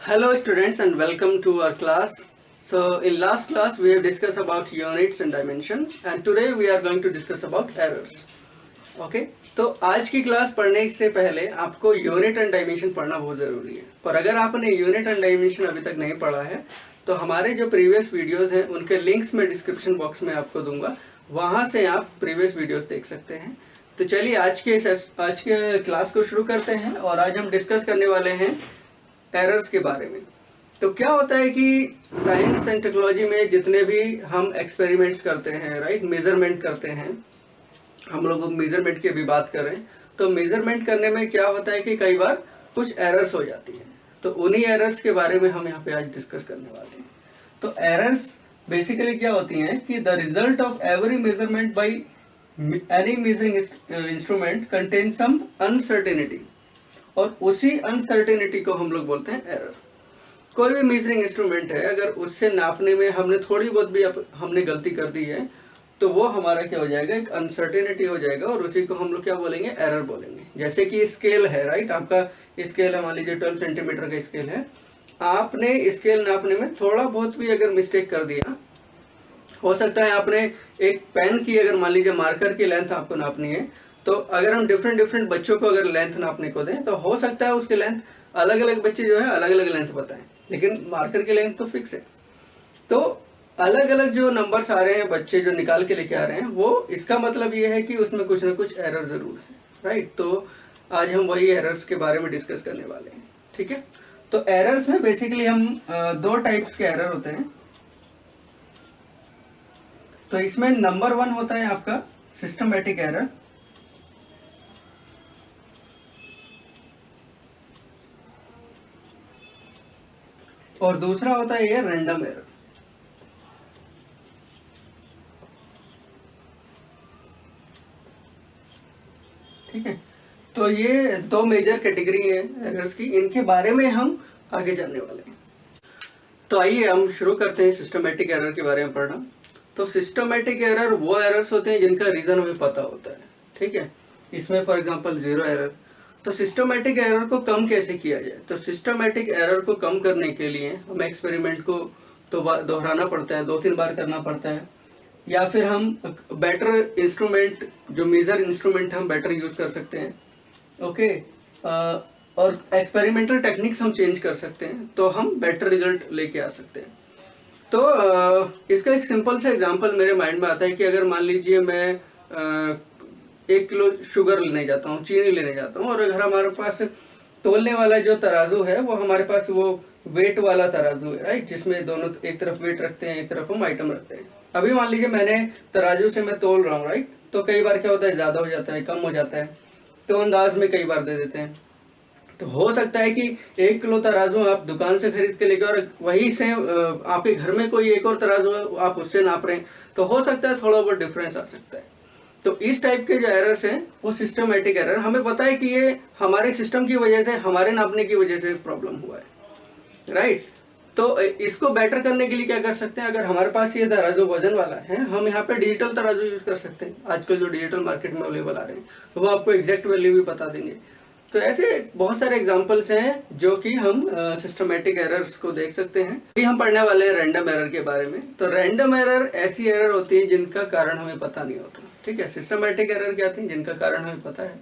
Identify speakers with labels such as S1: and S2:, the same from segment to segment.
S1: Hello students and welcome to our class. So in last class we have discussed about units and dimension and today we are going to discuss about errors. Okay? तो आज की class पढ़ने से पहले आपको unit and dimension पढ़ना बहुत ज़रूरी है और अगर आपने यूनिट एंड डायमेंशन अभी तक नहीं पढ़ा है तो हमारे जो प्रीवियस वीडियोस हैं उनके लिंक्स मैं डिस्क्रिप्शन बॉक्स में आपको दूंगा, वहाँ से आप प्रीवियस वीडियोस देख सकते हैं। तो चलिए आज के क्लास को शुरू करते हैं और आज हम डिस्कस करने वाले हैं एरर्स के बारे में। तो क्या होता है कि साइंस एंड टेक्नोलॉजी में जितने भी हम एक्सपेरिमेंट्स करते हैं, राइट, मेजरमेंट करते हैं, हम लोग मेजरमेंट की भी बात कर रहे हैं, तो मेजरमेंट करने में क्या होता है कि कई बार कुछ एरर्स हो जाती हैं। तो उन्हीं एरर्स के बारे में हम यहाँ पे आज डिस्कस करने वाले हैं। तो एरर्स बेसिकली क्या होती हैं कि the result of every measurement by any measuring instrument contain some uncertainty, और उसी अनसर्टेनिटी को हम लोग बोलते हैं एरर। कोई भी मेजरिंग इंस्ट्रूमेंट है, अगर उससे नापने में हमने थोड़ी बहुत भी हमने गलती कर दी है तो वो हमारा क्या हो जाएगा, एक अनसर्टेनिटी हो जाएगा और उसी को हम लोग क्या बोलेंगे, एरर बोलेंगे। जैसे कि स्केल है, राइट, आपका स्केल है, मान लीजिए 12 सेंटीमीटर का स्केल है, आपने स्केल नापने में थोड़ा बहुत भी अगर मिस्टेक कर दिया, हो सकता है आपने एक पेन की अगर मान लीजिए मार्कर की लेंथ आपको नापनी है, तो अगर हम डिफरेंट बच्चों को अगर लेंथ नापने को दें तो हो सकता है उसके लेंथ अलग अलग बच्चे जो है अलग अलग लेंथ बताएं, लेकिन मार्कर की लेंथ तो फिक्स है। तो अलग अलग जो नंबर्स आ रहे हैं बच्चे जो निकाल के लेके आ रहे हैं, वो इसका मतलब ये है कि उसमें कुछ ना कुछ एरर जरूर है, राइट। तो आज हम वही एरर्स के बारे में डिस्कस करने वाले हैं, ठीक है। तो एरर्स में बेसिकली हम दो टाइप्स के एरर होते हैं। तो इसमें नंबर 1 होता है आपका सिस्टमैटिक एरर, और दूसरा होता है ये रैंडम एरर। ठीक है, तो ये दो मेजर कैटेगरी है एरर्स की, इनके बारे में हम आगे जानने वाले हैं। तो आइए हम शुरू करते हैं सिस्टमैटिक एरर के बारे में पढ़ना। तो सिस्टमैटिक एरर वो एरर्स होते हैं जिनका रीजन हमें पता होता है, ठीक है। इसमें फॉर एग्जांपल जीरो एरर। तो सिस्टमैटिक एरर को कम कैसे किया जाए? तो सिस्टमैटिक एरर को कम करने के लिए हमें एक्सपेरिमेंट को तो दोहराना पड़ता है, 2-3 बार करना पड़ता है, या फिर हम बेटर इंस्ट्रूमेंट, जो मेजर इंस्ट्रूमेंट हम बेटर यूज कर सकते हैं, ओके, और एक्सपेरिमेंटल टेक्निक्स हम चेंज कर सकते हैं, तो हम बेटर रिजल्ट लेके आ सकते हैं। तो इसका एक सिंपल सा एग्जांपल मेरे माइंड में आता है कि अगर मान लीजिए मैं 1 किलो शुगर लेने जाता हूँ, चीनी लेने जाता हूँ, और अगर हमारे पास तोलने वाला जो तराजू है वो हमारे पास वो वेट वाला तराजू है, राइट, जिसमें दोनों एक तरफ वेट रखते हैं, एक तरफ हम आइटम रखते हैं। अभी मान लीजिए मैंने तराजू से मैं तोल रहा हूँ, राइट, तो कई बार क्या होता है, ज़्यादा हो जाता है, कम हो जाता है, तो अंदाज में कई बार दे देते हैं। तो हो सकता है कि 1 किलो तराजू आप दुकान से खरीद के लेकर और वहीं से आपके घर में कोई एक और तराजू है, आप उससे नाप रहे हैं, तो हो सकता है थोड़ा बहुत डिफरेंस आ सकता है। तो इस टाइप के जो एरर्स हैं वो सिस्टमैटिक एरर, हमें पता है कि ये हमारे सिस्टम की वजह से, हमारे नापने की वजह से प्रॉब्लम हुआ है, राइट। तो इसको बेटर करने के लिए क्या कर सकते हैं, अगर हमारे पास ये तराजू वजन वाला है, हम यहाँ पे डिजिटल तराजू यूज कर सकते हैं। आजकल जो डिजिटल मार्केट में अवेलेबल आ रहे हैं तो वो आपको एग्जैक्ट वैल्यू भी बता देंगे। तो ऐसे बहुत सारे एग्जांपल्स हैं जो कि हम सिस्टमैटिक एरर्स को देख सकते हैं। अभी हम पढ़ने वाले हैं रैंडम एरर के बारे में। तो रैंडम एरर ऐसी एरर होती है जिनका कारण हमें पता नहीं होता, ठीक है। सिस्टमैटिक एरर क्या आती है, जिनका कारण हमें पता है।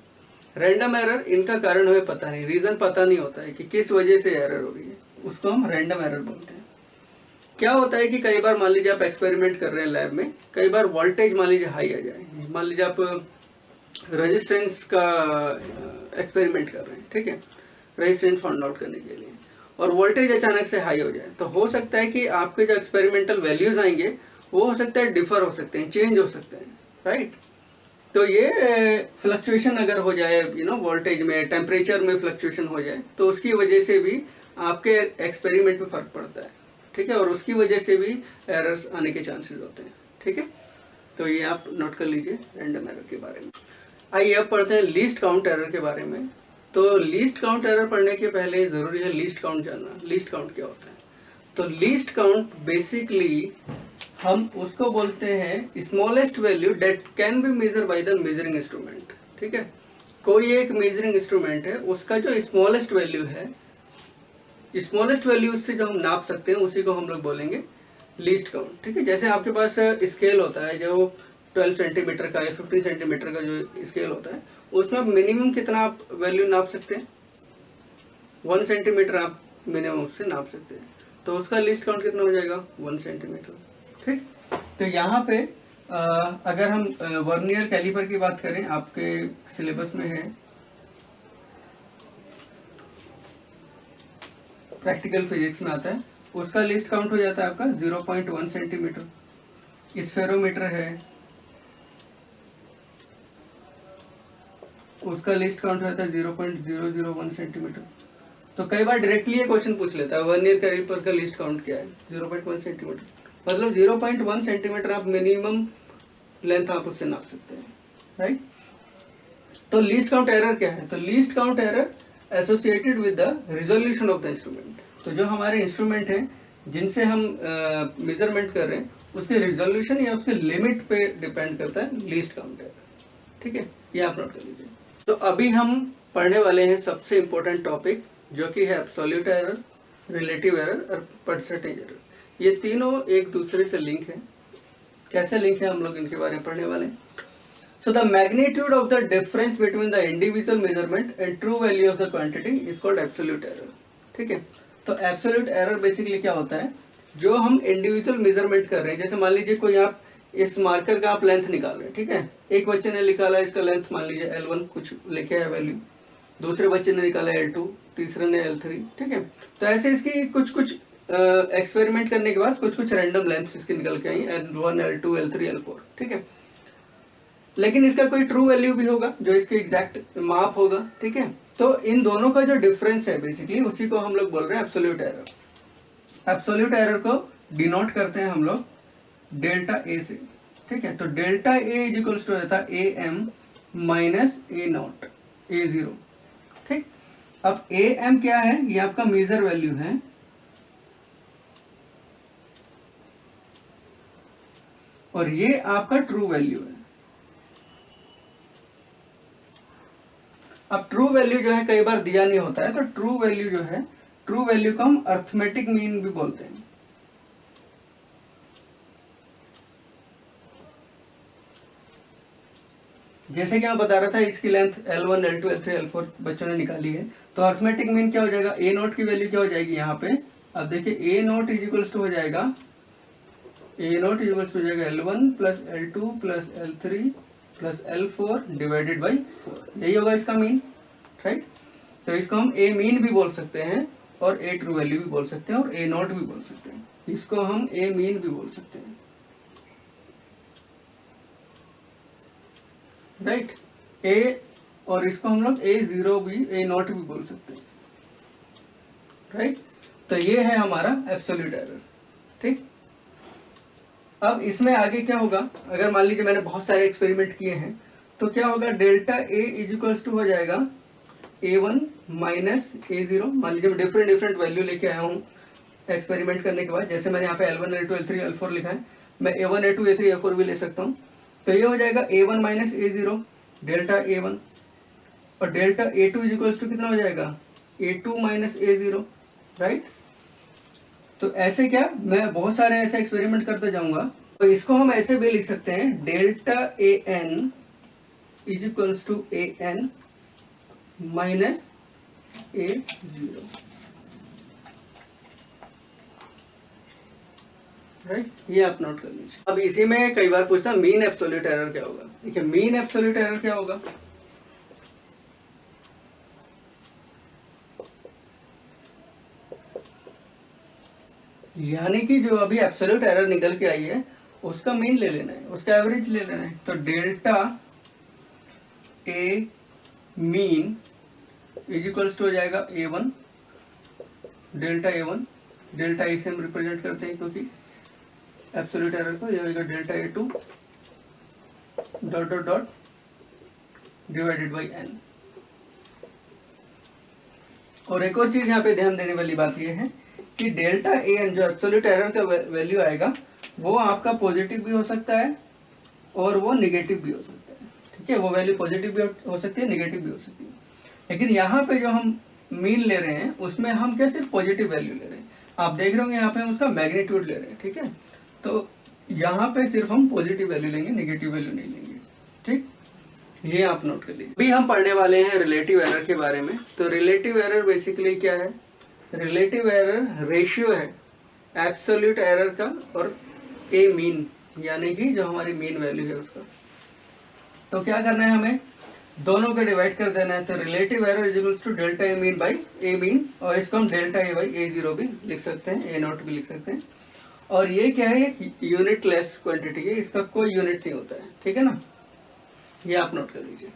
S1: रैंडम एरर, इनका कारण हमें पता नहीं, रीजन पता नहीं होता है कि किस वजह से एरर हो रही है, उसको हम रैंडम एरर बोलते हैं। क्या होता है कि कई बार मान लीजिए आप एक्सपेरिमेंट कर रहे हैं लैब में, कई बार वोल्टेज मान लीजिए हाई आ जाए, मान लीजिए आप रेजिस्टेंस का एक्सपेरिमेंट कर रहे हैं, ठीक है, रेजिस्टेंस फाइंड आउट करने के लिए, और वोल्टेज अचानक से हाई हो जाए, तो हो सकता है कि आपके जो एक्सपेरिमेंटल वैल्यूज आएंगे वो हो सकता है डिफर हो सकते हैं, चेंज हो सकते हैं, राइट। तो ये फ्लक्चुएशन अगर हो जाए, वोल्टेज में, टेम्परेचर में फ्लक्चुएशन हो जाए, तो उसकी वजह से भी आपके एक्सपेरिमेंट में फर्क पड़ता है, ठीक है, और उसकी वजह से भी एरर्स आने के चांसेस होते हैं, ठीक है। तो ये आप नोट कर लीजिए रैंडम एरर के बारे में। आइए अब पढ़ते हैं लीस्ट काउंट एरर के बारे में। तो लीस्ट काउंट एरर पढ़ने के पहले ज़रूरी है लीस्ट काउंट जानना। लीस्ट काउंट क्या होता है? तो लीस्ट काउंट बेसिकली हम उसको बोलते हैं smallest value date can be measure by the measuring instrument, ठीक है। कोई एक मेजरिंग इंस्ट्रूमेंट है, उसका जो स्मॉलेस्ट वैल्यू है स्मॉलेस्ट वैल्यू से जो हम नाप सकते हैं उसी को हम लोग बोलेंगे लीस्ट काउंट। ठीक है, जैसे आपके पास स्केल होता है जो 12 सेंटीमीटर का या 15 सेंटीमीटर का जो स्केल होता है, उसमें आप मिनिमम कितना आप वैल्यू नाप सकते हैं, 1 सेंटीमीटर आप मिनिमम उससे नाप सकते हैं, तो उसका लीस्ट काउंट कितना हो जाएगा, 1 सेंटीमीटर। ठीक, तो यहाँ पे अगर हम वर्नियर कैलिपर की बात करें, आपके सिलेबस में है, प्रैक्टिकल फिजिक्स में आता है, उसका लिस्ट काउंट हो जाता है आपका 0.1 सेंटीमीटर। स्फेरोमीटर है, उसका लिस्ट काउंट हो जाता है 0.001 सेंटीमीटर। तो कई बार डायरेक्टली ये क्वेश्चन पूछ लेता है वर्नियर कैलिपर का लिस्ट काउंट क्या है, 0.1 सेंटीमीटर, मतलब 0.1 सेंटीमीटर आप मिनिमम लेंथ आप उससे नाप सकते हैं, राइट। तो लीस्ट काउंट एरर क्या है, तो least count error associated with the resolution of the instrument. तो जो हमारे इंस्ट्रूमेंट हैं जिनसे हम मेजरमेंट कर रहे हैं, उसके रिजोल्यूशन या उसके लिमिट पे डिपेंड करता है लीस्ट काउंट एरर। ठीक है, ये आप नोट कर लीजिए। तो अभी हम पढ़ने वाले हैं सबसे इम्पोर्टेंट टॉपिक, जो कि है एब्सोल्यूट एरर, रिलेटिव एरर और परसेंटेज एरर। ये तीनों एक दूसरे से लिंक है। कैसे लिंक है, हम लोग इनके बारे में पढ़ने वाले हैं। So the magnitude of the difference between the individual measurement and true value of the quantity is called absolute error। ठीक है, तो absolute error बेसिकली क्या होता है, जो हम इंडिविजुअल मेजरमेंट कर रहे हैं, जैसे मान लीजिए कोई आप इस मार्कर का आप लेंथ निकाल रहे हैं, ठीक है, एक बच्चे ने निकाला इसका लेंथ मान लीजिए L1 कुछ लिखे है वैल्यू, दूसरे बच्चे ने निकाला L2, तीसरे ने L3। ठीक है, तो ऐसे इसकी कुछ कुछ एक्सपेरिमेंट करने के बाद कुछ कुछ रैंडम लेंथ इसकी निकल के आई, L1 L2 L3 L4। ठीक है, लेकिन इसका कोई ट्रू वैल्यू भी होगा जो इसके एग्जैक्ट माप होगा। ठीक है, तो इन दोनों का जो डिफरेंस है बेसिकली उसी को हम लोग बोल रहे हैं एब्सोल्यूट एरर। एब्सोल्यूट एरर को डिनोट करते हैं हम लोग डेल्टा ए से। ठीक है, तो delta A is equals to होता है A M minus A not A zero. ठीक, अब ए एम क्या है, ये आपका मेजर वैल्यू है, और ये आपका ट्रू वैल्यू है। अब ट्रू वैल्यू जो है कई बार दिया नहीं होता है, तो ट्रू वैल्यू जो है, ट्रू वैल्यू को हम अर्थमेटिक मीन भी बोलते हैं। जैसे कि मैं बता रहा था, इसकी length L1 L2 L3 L4 बच्चों ने निकाली है, तो अर्थमेटिक मीन क्या हो जाएगा, ए नोट की वैल्यू क्या हो जाएगी यहाँ पे, अब देखिए ए नोट इज इक्वल्स टू हो जाएगा, ए नोट इज इक्वल्स टू हो जाएगा L1 plus L2 plus L3 plus L4 divided by 4, यही होगा इसका मीन, राइट। तो इसको हम ए मीन भी बोल सकते हैं और ए ट्रू वैल्यू भी बोल सकते हैं और ए नोट भी बोल सकते हैं, इसको हम ए मीन भी बोल सकते हैं, राइट। ए और इसको हम लोग ए जीरो भी, ए नोट भी बोल सकते हैं, राइट। तो ये है हमारा एब्सोल्यूट एरर। ठीक, अब इसमें आगे क्या होगा, अगर मान लीजिए मैंने बहुत सारे एक्सपेरिमेंट किए हैं, तो क्या होगा, delta A is equals to हो जाएगा A1 माइनस A0। मान लीजिए मैं डिफरेंट वैल्यू लेके आया हूँ एक्सपेरिमेंट करने के बाद, जैसे मैंने यहाँ पे L1 L2 L3 L4 लिखा है, मैं A1 A2 A3 A4 भी ले सकता हूँ। तो ये हो जाएगा A1 minus A0 delta A1, और delta A2 is equals to कितना हो जाएगा, A2 माइनस A0, राइट। तो ऐसे क्या, मैं बहुत सारे ऐसे एक्सपेरिमेंट करते जाऊंगा, तो इसको हम ऐसे भी लिख सकते हैं, delta A N is equals to A N minus A zero, right. ये आप नोट कर लीजिए। अब इसी में कई बार पूछता मीन एब्सोल्यूट एरर क्या होगा। देखिए, मीन एब्सोल्यूट एरर क्या होगा, यानी कि जो अभी एब्सोल्यूट एरर निकल के आई है उसका मीन ले लेना है, उसका एवरेज ले लेना है। तो delta A mean is equals to हो जाएगा A1 delta A1, delta A से हम रिप्रेजेंट करते हैं क्योंकि एब्सोल्यूट एरर को, ये होगा delta A2 dot dot dot divided by n। और एक और चीज यहाँ पे ध्यान देने वाली बात ये है कि डेल्टा ए एन जो एब्सोल्यूट एरर का वैल्यू आएगा, वो आपका पॉजिटिव भी हो सकता है और वो निगेटिव भी हो सकता है। ठीक है, वो वैल्यू पॉजिटिव भी हो सकती है, निगेटिव भी हो सकती है। लेकिन यहाँ पे जो हम मीन ले रहे हैं उसमें हम क्या सिर्फ पॉजिटिव वैल्यू ले रहे हैं। आप देख रहे होंगे यहाँ पे हम उसका मैग्नीट्यूड ले रहे हैं, ठीक है। तो यहाँ पे सिर्फ हम पॉजिटिव वैल्यू लेंगे, नेगेटिव वैल्यू नहीं लेंगे, ठीक। ये आप नोट कर लीजिए। अभी हम पढ़ने वाले हैं रिलेटिव एरर के बारे में। तो रिलेटिव एरर बेसिकली क्या है? रिलेटिव एरर रेशियो है एब्सोल्यूट एरर का और ए मीन, यानी कि जो हमारी मीन वैल्यू है उसका। तो क्या करना है, हमें दोनों को डिवाइड कर देना है। तो relative error is equals to delta A mean by A mean, और इसको हम delta A by A zero भी लिख सकते हैं, ए नॉट भी लिख सकते हैं। और ये क्या है, यूनिट लेस क्वांटिटी है, इसका कोई यूनिट नहीं होता है, ठीक है ना। ये आप नोट कर लीजिए।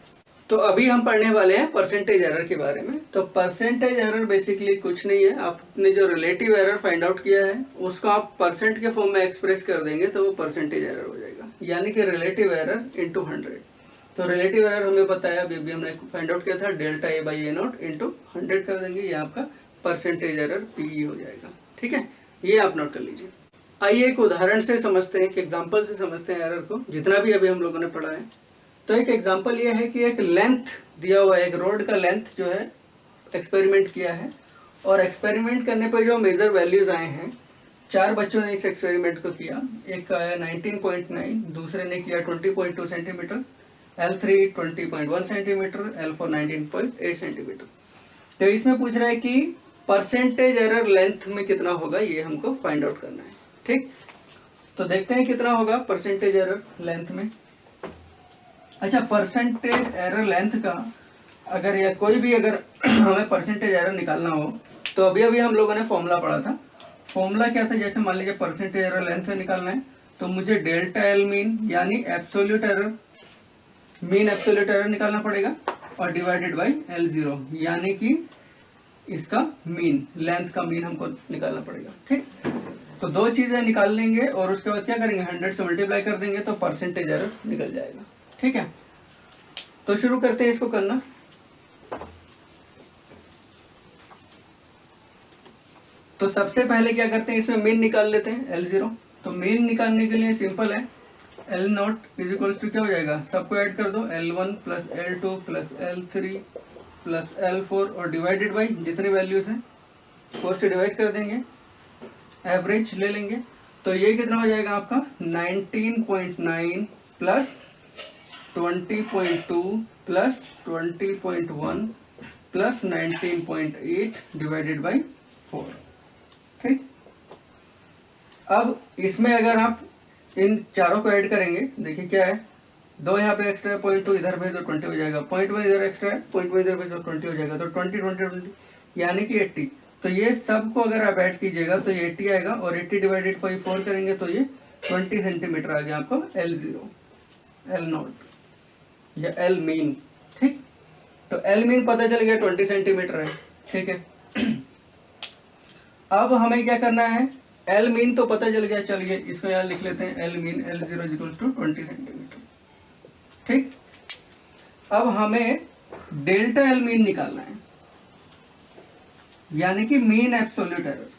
S1: तो अभी हम पढ़ने वाले हैं परसेंटेज एरर के बारे में। तो परसेंटेज एरर बेसिकली कुछ नहीं है, आपने जो रिलेटिव एरर फाइंड आउट किया है उसको आप परसेंट के फॉर्म में एक्सप्रेस कर देंगे तो वो परसेंटेज एरर हो जाएगा, यानी कि रिलेटिव एरर इंटू 100। तो रिलेटिव एरर हमें पता है, अभी हमने फाइंड आउट किया था, delta A by A not into 100 कर देंगे, ये आपका परसेंटेज एरर पी हो जाएगा, ठीक है। ये आप नोट कर लीजिए। आइए एक उदाहरण से समझते हैं, एक एग्जाम्पल से समझते हैं एरर को, जितना भी अभी हम लोगों ने पढ़ा है। तो एक एग्जाम्पल ये है कि एक लेंथ दिया हुआ है, एक रोड का लेंथ जो है एक्सपेरिमेंट किया है, और एक्सपेरिमेंट करने पर जो मेजर वैल्यूज आए हैं, 4 बच्चों ने इस एक्सपेरिमेंट को किया। एक का आया 19.9, दूसरे ने किया 20.2 centimetre, L3 20.1 centimetre, L4 19.8 centimetre. तो इसमें पूछ रहा है कि परसेंटेज एरर लेंथ में कितना होगा, ये हमको फाइंड आउट करना है, ठीक। तो देखते हैं कितना होगा परसेंटेज एरर लेंथ में। अच्छा, परसेंटेज एरर लेंथ का अगर या कोई भी अगर हमें परसेंटेज एरर निकालना हो तो अभी अभी हम लोगों ने फॉर्मूला पढ़ा था। फॉर्मूला क्या था, जैसे मान लीजिए परसेंटेज एरर लेंथ निकालना है तो मुझे डेल्टा एल मीन यानी absolute error, mean absolute error निकालना पड़ेगा, और डिवाइडेड बाई L0 यानी कि इसका मीन, लेंथ का मीन हमको निकालना पड़ेगा, ठीक। तो दो चीजें निकाल लेंगे और उसके बाद क्या करेंगे, 100 से मल्टीप्लाई कर देंगे तो परसेंटेज एरर निकल जाएगा, ठीक है। तो शुरू करते हैं इसको करना। तो सबसे पहले क्या करते हैं, इसमें मीन निकाल लेते हैं L0। तो मीन निकालने के लिए सिंपल है, L not is equals to क्या हो जाएगा, सबको ऐड कर दो, L1 plus L2 plus L3 plus L4 और डिवाइडेड बाई जितनी वैल्यूज हैं 4 से डिवाइड कर देंगे, एवरेज ले लेंगे। तो ये कितना हो जाएगा आपका 19.9 plus 20.2 plus 20.1 plus 19.8 divided by 4, ठीक। अब इसमें अगर आप इन चारों को ऐड करेंगे, देखिए क्या है, 2 यहाँ पे एक्स्ट्रा है, 0.2 इधर भेज दो 20 हो जाएगा, 0.1 इधर एक्स्ट्रा है, 0.1 इधर भेज दो 20 हो जाएगा, तो 20 यानी कि 80। तो ये सब को अगर आप ऐड कीजिएगा तो ये 80 आएगा, और 80 डिवाइडेड बाई 4 करेंगे तो ये 20 सेंटीमीटर आ गया आपको L0, L नॉट या L मीन, ठीक। तो L मीन पता चल गया 20 सेंटीमीटर है, ठीक है। अब हमें क्या करना है, L मीन तो पता चल गया, चलिए इसको यहाँ लिख लेते हैं, L mean L0 equals to 20 centimetre, ठीक। अब हमें डेल्टा L मीन निकालना है, यानी कि मीन एब्सोल्यूट एरर।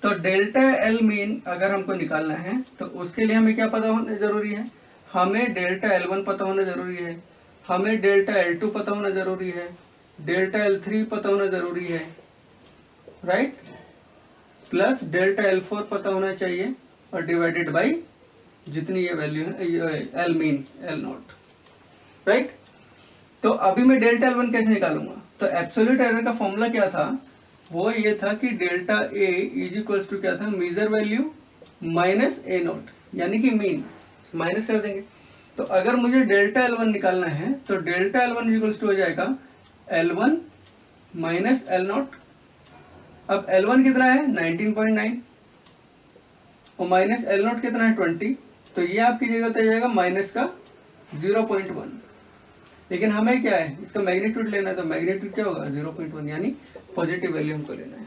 S1: तो डेल्टा एल मीन अगर हमको निकालना है तो उसके लिए हमें क्या पता होना जरूरी है, हमें डेल्टा L1 पता होना जरूरी है, हमें डेल्टा L2 पता होना जरूरी है, डेल्टा L3 पता होना जरूरी है, राइट, प्लस डेल्टा L4 पता होना चाहिए, और डिवाइडेड बाई जितनी ये वैल्यू है L mean L not, right. तो अभी मैं डेल्टा L1 कैसे निकालूंगा, तो एब्सोल्यूट एरर का फॉर्मूला क्या था, वो ये था कि delta A is equals to क्या था, measure value minus A not, यानी कि मीन, माइनस कर देंगे। तो अगर मुझे डेल्टा L1 निकालना है तो डेल्टा L1 इक्वल्स टू हो जाएगा L1 माइनस एल नॉट। अब L1 कितना है 19.9 और माइनस एल नॉट कितना है 20, तो ये आपकी जगह तो जाएगा माइनस का 0.1, लेकिन हमें क्या है इसका मैग्नीट्यूड लेना है, तो मैग्नीट्यूड क्या होगा 0.1, यानी पॉजिटिव वैल्यू हमको लेना है।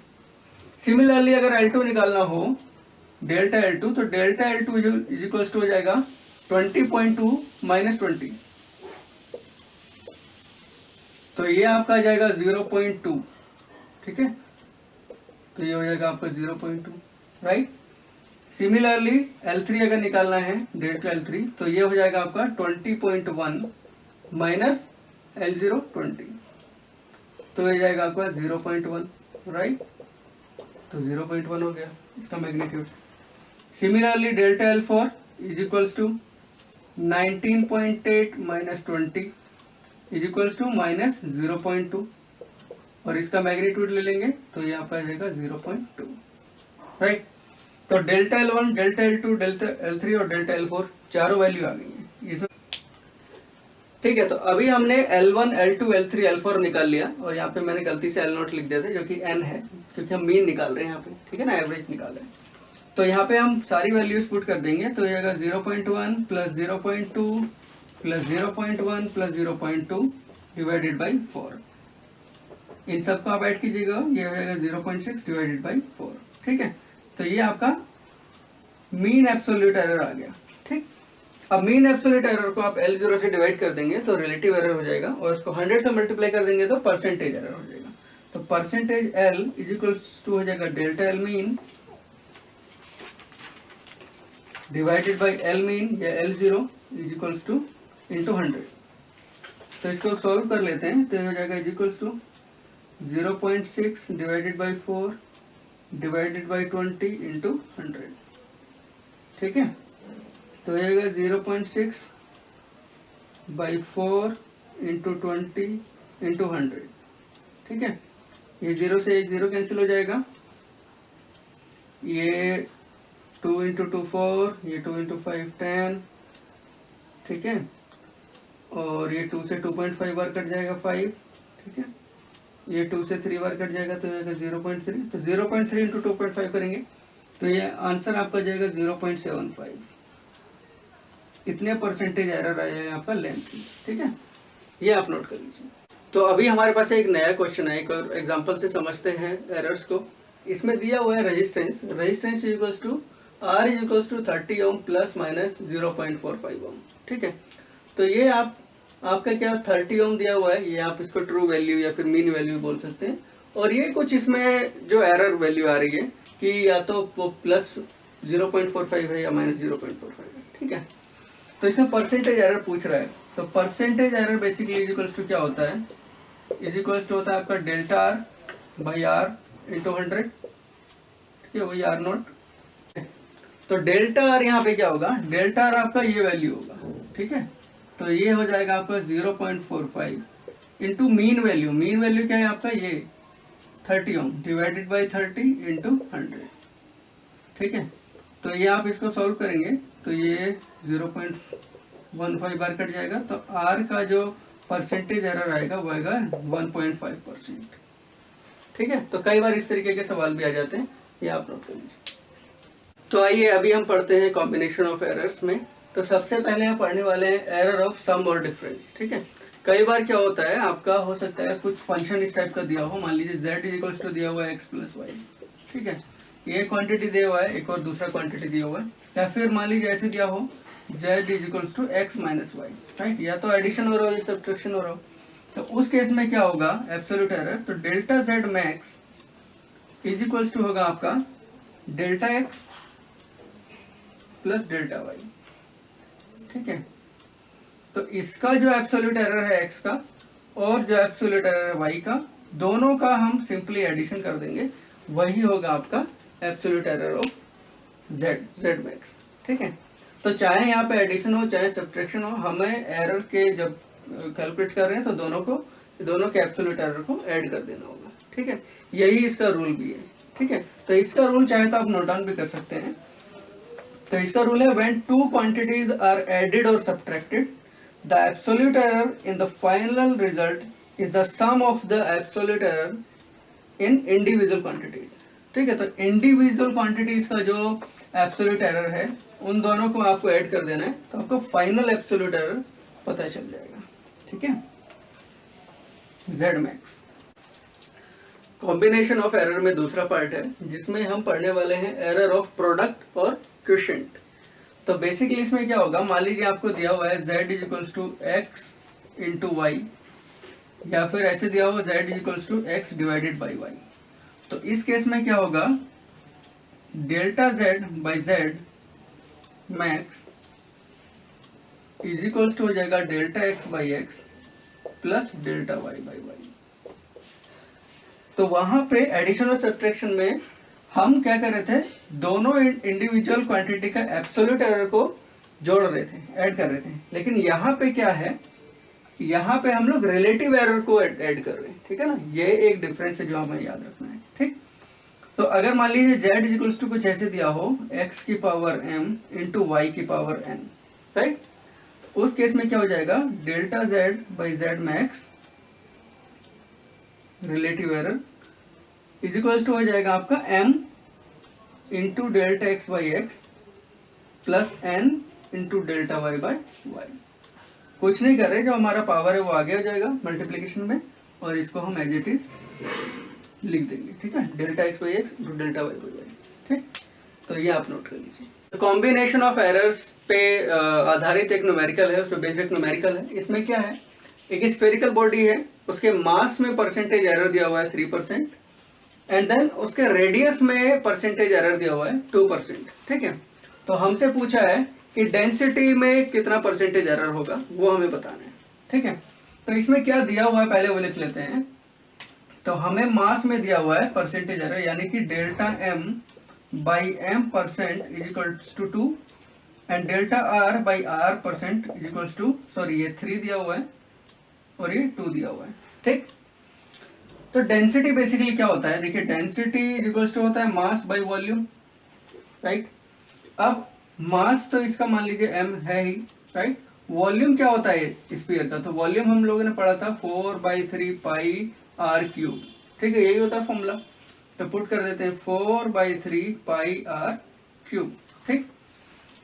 S1: सिमिलरली अगर L2 निकालना हो डेल्टा L2, तो delta L2 is equals to हो जाएगा 20.2 माइनस 20, तो ये आपका आ जाएगा 0.2, ठीक है। तो ये हो जाएगा आपका 0.2, राइट। सिमिलरली L3 अगर निकालना है डेल्टा L3 तो ये हो जाएगा आपका 20.1 माइनस L0 20, तो ये जाएगा आपका 0.1, राइट। तो 0.1 हो गया इसका magnitude. Similarly delta L4 is equals to 19.8 minus 20 is equals to minus 0.2, और इसका मैग्नीट्यूड ले लेंगे तो ये आपका आ जाएगा 0.2, राइट। तो delta L1, delta L2, delta L3 और डेल्टा L4 चारों वैल्यू आ गई है इसमें, ठीक है। तो अभी हमने L1, L2, L3, L4 निकाल लिया, और यहाँ पे मैंने गलती से L0 लिख दिया था जो कि N है, क्योंकि हम मीन निकाल रहे हैं यहाँ पे, ठीक है ना, एवरेज निकाल रहे हैं। तो यहाँ पे हम सारी वैल्यूज पुट कर देंगे, तो ये आएगा 0.1 plus 0.2 plus 0.1 plus 0.2 divided by 4। इन सबको आप ऐड कीजिएगा, ये हो जाएगा 0.6 डिवाइडेड बाई 4, ठीक है। तो ये आपका मीन एब्सोल्यूट एरर आ गया, ठीक। अब मीन एब्सोल्यूट एरर को आप L0 से डिवाइड कर देंगे तो रिलेटिव एरर हो जाएगा, और इसको 100 से मल्टीप्लाई कर देंगे तो परसेंटेज एरर हो जाएगा। तो percentage L is equals to हो जाएगा delta L mean divided by L mean या L0 is equals two into 100। तो इसको सॉल्व कर लेते हैं, तो हो जाएगा is equals to 0.6 divided by 4 divided by 20 into 100, ठीक है। तो ये आएगा 0.6 बाई 4 इंटू 20 इंटू 100, ठीक है। ये 0 से 1 0 कैंसिल हो जाएगा, ये 2 इंटू 2 4, ये 2 इंटू 5 10, ठीक है। और ये 2 से 2.5 बार कट जाएगा 5, ठीक है। ये 2 से 3 बार कट जाएगा तो ये 0.3, तो 0.3 इंटू 2.5 करेंगे तो ये आंसर आपका जाएगा 0.75। इतने परसेंटेज एरर आएगा आपका लेंथ, ठीक है। ये आप नोट कर लीजिए। तो अभी हमारे पास एक नया क्वेश्चन है, एक और एग्जांपल से समझते हैं एरर्स को। इसमें दिया हुआ है resistance equals to R is equals to 30 ohm plus minus 0.45 ohm, ठीक है। तो ये आपका क्या 30 ओम दिया हुआ है, ये आप इसको ट्रू वैल्यू या फिर मीन वैल्यू बोल सकते हैं, और ये कुछ इसमें जो एरर वैल्यू आ रही है कि या तो प्लस 0.45 है या माइनस 0.45 है, ठीक है। तो इसमें परसेंटेज एरर पूछ रहा है, तो percentage error basically is equals to क्या होता है, इज इक्वल्स टू होता है आपका delta R by R into 100, ठीक है, वही R0। तो डेल्टा R यहाँ पे क्या होगा, डेल्टा R आपका ये वैल्यू होगा, ठीक है। तो ये हो जाएगा आपका 0.45 इंटू मीन वैल्यू क्या है आपका, ये 30 ओम डिवाइडेड बाई 30 इंटू 100, ठीक है। तो ये आप इसको सॉल्व करेंगे तो ये 0.15 बार कट जाएगा, तो R का जो परसेंटेज एरर आएगा वो आएगा 1.5%, ठीक है। तो कई बार इस तरीके के सवाल भी आ जाते हैं, ये आप नोट कर लीजिए। तो आइए अभी हम पढ़ते हैं कॉम्बिनेशन ऑफ एरर्स में। तो सबसे पहले हम पढ़ने वाले हैं एरर ऑफ सम और डिफरेंस, ठीक है। कई बार क्या होता है आपका, हो सकता है कुछ फंक्शन इस टाइप का दिया हो, मान लीजिए z इज इक्वल्स टू दिया हुआ है x प्लस वाई, ठीक है। ये क्वांटिटी दिया हुआ है, एक और दूसरा क्वांटिटी दिया हुआ है, या फिर मान लीजिए ऐसे दिया हो z is equals to x minus Y, right. या तो एडिशन हो रहा हो या सब्ट्रैक्शन हो रहा हो, तो उस केस में क्या होगा एब्सोल्यूट एरर, तो delta z max is equals to होगा आपका delta x plus delta Y, ठीक है। तो इसका जो एब्सोल्यूट एरर है x का और जो एब्सोल्यूट एरर है y का, दोनों का हम सिंपली एडिशन कर देंगे, वही होगा आपका absolute error of z max, ठीक है। तो चाहे यहाँ पे एडिशन हो चाहे सब्ट्रैक्शन हो, हमें एरर के जब कैलकुलेट कर रहे हैं तो दोनों के एब्सोल्यूट एरर को ऐड कर देना होगा, ठीक है। यही इसका रूल भी है, ठीक है। तो इसका रूल चाहे तो आप नोट डाउन भी कर सकते हैं। तो इसका रूल है when two quantities are added और subtracted, the absolute error in the final result is the sum of the absolute error in individual quantities, ठीक है। तो इंडिविजुअल क्वांटिटीज का जो एब्सोल्यूट एरर है उन दोनों को आपको ऐड कर देना है, तो आपको फाइनल एब्सोल्यूट एरर पता चल जाएगा, ठीक है, z max. Combination of error में दूसरा पार्ट है जिसमें हम पढ़ने वाले हैं एरर ऑफ प्रोडक्ट और क्वोशिएंट। तो बेसिकली इसमें क्या होगा, मान लीजिए आपको दिया हुआ है z is equals to x into Y, या फिर ऐसे दिया हुआ z is equals to x divided by Y. तो इस केस में क्या होगा, delta Z by Z max is equals to हो जाएगा delta X by X plus delta Y by Y. तो वहां पे एडिशन और सब्ट्रैक्शन में हम क्या कर रहे थे, दोनों इंडिविजुअल क्वांटिटी का एब्सोल्यूट एरर को जोड़ रहे थे, ऐड कर रहे थे। लेकिन यहाँ पे क्या है, यहाँ पे हम लोग रिलेटिव एरर को ऐड कर रहे हैं, ठीक है ना। ये एक डिफरेंस है जो हमें याद रखना है, ठीक। तो अगर मान लीजिए z इज इक्वल्स टू कुछ ऐसे दिया हो, x की पावर m इंटू वाई की पावर n, राइट। तो उस केस में क्या हो जाएगा, delta z by Z max relative error is equals to हो जाएगा आपका m into delta X by X plus n into delta Y by Y. कुछ नहीं कर रहे, जो हमारा पावर है वो आगे हो जाएगा मल्टीप्लिकेशन में, और इसको हम एज इट इज लिख देंगे, ठीक है, delta X by X into delta Y by Y, ठीक। तो ये आप नोट कर लीजिए। कॉम्बिनेशन ऑफ एरर्स पे आधारित एक न्यूमेरिकल है, उसमें बेसिक न्यूमेरिकल है। इसमें क्या है, एक स्फेरिकल बॉडी है, उसके मास में परसेंटेज एरर दिया हुआ है 3%, एंड देन उसके रेडियस में परसेंटेज एरर दिया हुआ है 2%, ठीक है। तो हमसे पूछा है कि डेंसिटी में कितना परसेंटेज एरर होगा, वो हमें बताना है, ठीक है। तो इसमें क्या दिया हुआ है पहले वो लिख लेते हैं। तो हमें मास में दिया हुआ है परसेंटेज एरर, यानी कि delta m by m percent is equals to 2 and delta r by r percent is equals to, sorry ये 3 दिया हुआ है और ये 2 दिया हुआ है, ठीक। तो डेंसिटी बेसिकली क्या होता है, देखिए डेंसिटी इज इक्वल्स टू होता है मास बाई वॉल्यूम, राइट। अब मास तो इसका मान लीजिए m है ही, राइट। वॉल्यूम क्या होता है स्फीयर का, तो वॉल्यूम हम लोगों ने पढ़ा था 4/3 पाई r क्यूब, ठीक है, यही होता है फॉर्मूला। तो पुट कर देते हैं 4/3 पाई r क्यूब, ठीक।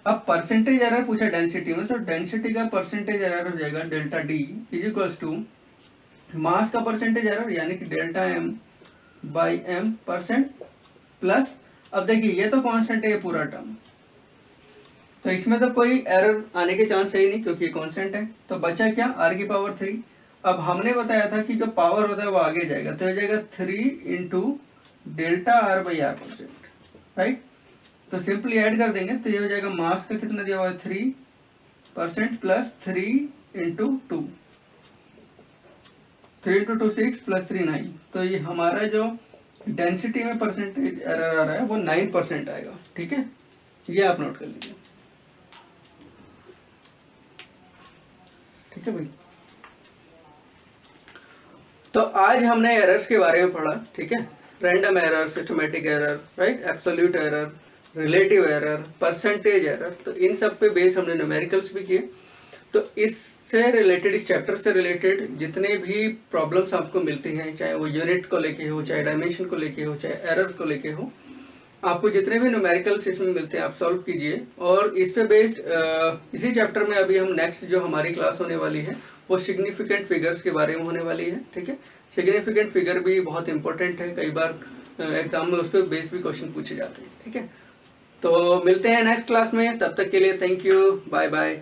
S1: अब परसेंटेज एरर पूछा डेंसिटी में, तो डेंसिटी का परसेंटेज एरर हो जाएगा delta d is equals to mass का परसेंटेज एरर यानी कि delta m by m percent plus, अब देखिए ये तो कांस्टेंट है ये पूरा टर्म, तो इसमें तो कोई एरर आने के चांस है ही नहीं क्योंकि कांस्टेंट है। तो बचा क्या, r की पावर 3। अब हमने बताया था कि जो पावर होता है वो आगे जाएगा, तो हो जाएगा 3 into delta r by r percent, right. तो सिंपली ऐड कर देंगे, तो ये हो जाएगा मास का कितना दिया हुआ है 3% प्लस 3 इंटू 2, 3 इंटू 2 6 प्लस 3 9। तो ये हमारा जो डेंसिटी में परसेंटेज एरर आ रहा है वो 9% आएगा, ठीक है। ये आप नोट कर लीजिए, ठीक है भाई। तो आज हमने एरर्स के बारे में पढ़ा, ठीक है। Random error, systematic error, right, absolute error, relative error, percentage error. तो इन सब पे बेस हमने न्यूमेरिकल्स भी किए। तो इससे रिलेटेड, इस चैप्टर से रिलेटेड जितने भी प्रॉब्लम्स आपको मिलती हैं, चाहे वो यूनिट को लेके हो, चाहे डायमेंशन को लेके हो, चाहे एरर को लेके हो, आपको जितने भी न्यूमेरिकल्स इसमें मिलते हैं आप सॉल्व कीजिए। और इस पे बेस्ड इसी चैप्टर में अभी हम नेक्स्ट जो हमारी क्लास होने वाली है वो सिग्निफिकेंट फिगर्स के बारे में होने वाली है, ठीक है। सिग्निफिकेंट फिगर भी बहुत इंपॉर्टेंट है, कई बार एग्जाम में उस पर बेस्ड भी क्वेश्चन पूछे जाते हैं, ठीक है। तो मिलते हैं नेक्स्ट क्लास में, तब तक के लिए थैंक यू, बाय बाय।